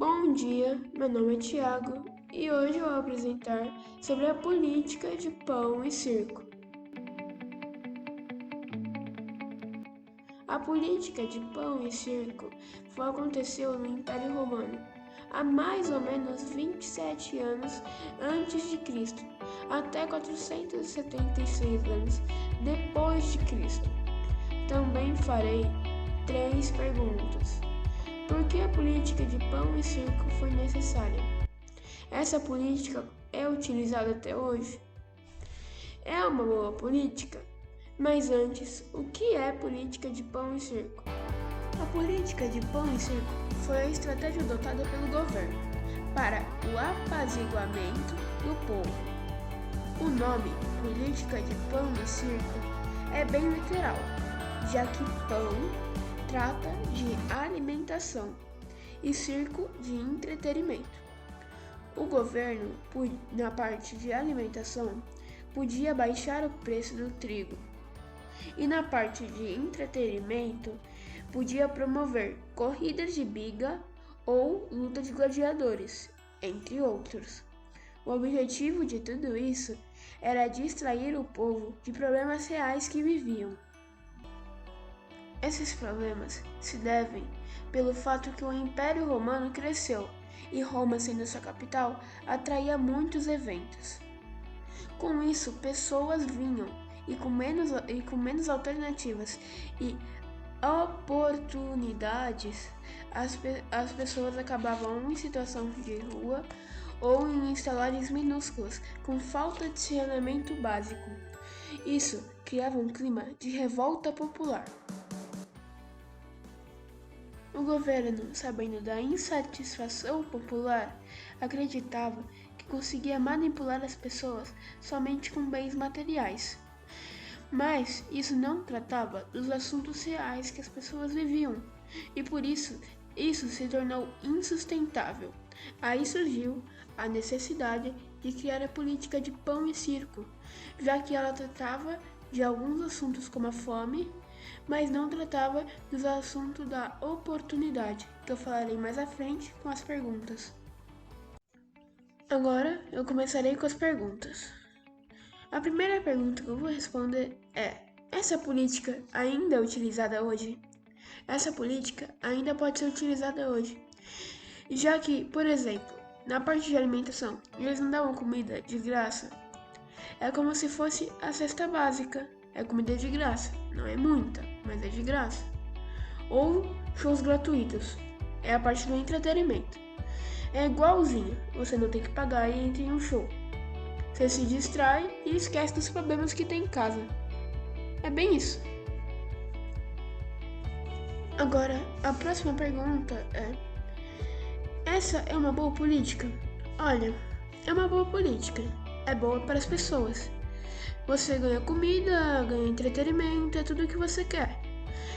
Bom dia, meu nome é Tiago e hoje eu vou apresentar sobre a política de pão e circo. A política de pão e circo aconteceu no Império Romano há mais ou menos 27 anos antes de Cristo, até 476 anos depois de Cristo. Também farei 3 perguntas. Por que a política de pão e circo foi necessária? Essa política é utilizada até hoje? É uma boa política? Mas antes, o que é política de pão e circo? A política de pão e circo foi a estratégia adotada pelo governo para o apaziguamento do povo. O nome política de pão e circo é bem literal, já que pão trata de alimentação e circo de entretenimento. O governo, na parte de alimentação, podia baixar o preço do trigo e na parte de entretenimento podia promover corridas de biga ou luta de gladiadores, entre outros. O objetivo de tudo isso era distrair o povo de problemas reais que viviam. Esses problemas se devem pelo fato que o Império Romano cresceu e Roma, sendo sua capital, atraía muitos eventos. Com isso, pessoas vinham e com menos alternativas e oportunidades, as pessoas acabavam em situação de rua ou em estalagens minúsculas com falta de saneamento básico. Isso criava um clima de revolta popular. O governo, sabendo da insatisfação popular, acreditava que conseguia manipular as pessoas somente com bens materiais. Mas isso não tratava dos assuntos reais que as pessoas viviam, e por isso se tornou insustentável. Aí surgiu a necessidade de criar a política de pão e circo, já que ela tratava de alguns assuntos como a fome, mas não tratava dos assuntos da oportunidade, que eu falarei mais à frente com as perguntas. Agora eu começarei com as perguntas. A primeira pergunta que eu vou responder é: essa política ainda é utilizada hoje? Essa política ainda pode ser utilizada hoje, já que, por exemplo, na parte de alimentação, eles não davam comida de graça. É como se fosse a cesta básica. É comida de graça. Não é muita, mas é de graça. Ou shows gratuitos. É a parte do entretenimento. É igualzinho. Você não tem que pagar e entra em um show. Você se distrai e esquece dos problemas que tem em casa. É bem isso. Agora, a próxima pergunta é: essa é uma boa política? Olha, é uma boa política. É boa para as pessoas. Você ganha comida, ganha entretenimento, é tudo o que você quer.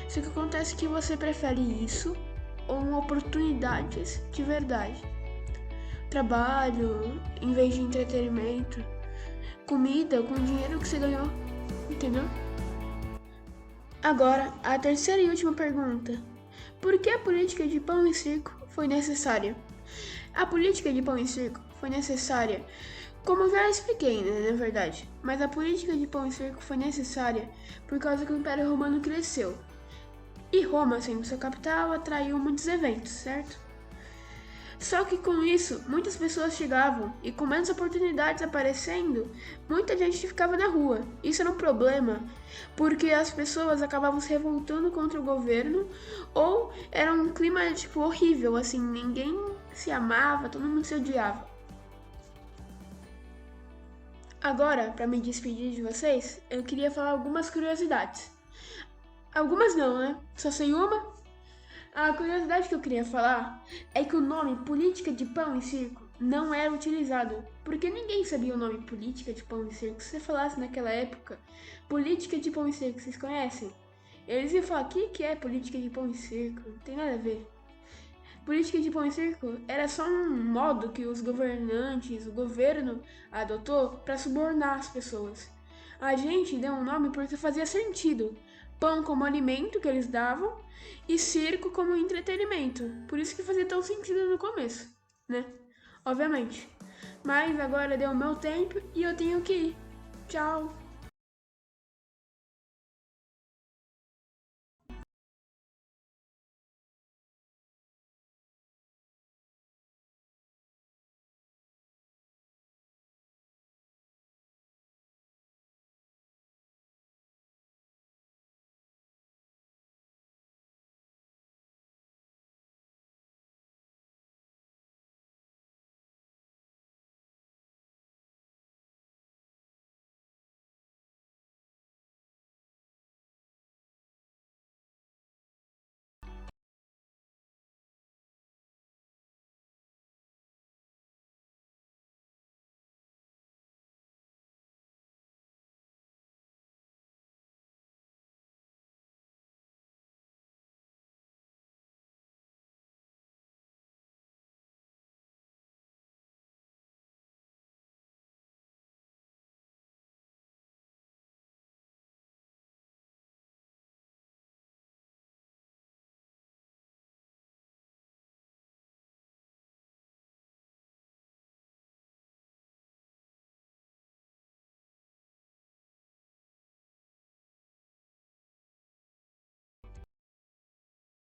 Só que acontece que você prefere isso ou oportunidades de verdade. Trabalho, em vez de entretenimento. Comida com o dinheiro que você ganhou, entendeu? Agora, a terceira e última pergunta. Por que a política de pão e circo foi necessária? A política de pão e circo foi necessária, como eu já expliquei, né, na verdade, mas a política de pão e circo foi necessária por causa que o Império Romano cresceu. E Roma, sendo sua capital, atraiu muitos eventos, certo? Só que com isso, muitas pessoas chegavam e com menos oportunidades aparecendo, muita gente ficava na rua. Isso era um problema, porque as pessoas acabavam se revoltando contra o governo ou era um clima horrível, assim, ninguém se amava, todo mundo se odiava. Agora, para me despedir de vocês, eu queria falar algumas curiosidades. Algumas não, né? Só sei uma. A curiosidade que eu queria falar é que o nome política de pão e circo não era utilizado, porque ninguém sabia o nome política de pão e circo. Se você falasse naquela época, política de pão e circo, vocês conhecem? Eles iam falar, o que é política de pão e circo? Não tem nada a ver. Política de pão e circo era só um modo que os governantes, o governo adotou para subornar as pessoas. A gente deu um nome porque fazia sentido, pão como alimento que eles davam e circo como entretenimento. Por isso que fazia tão sentido no começo, né? Obviamente. Mas agora deu o meu tempo e eu tenho que ir. Tchau!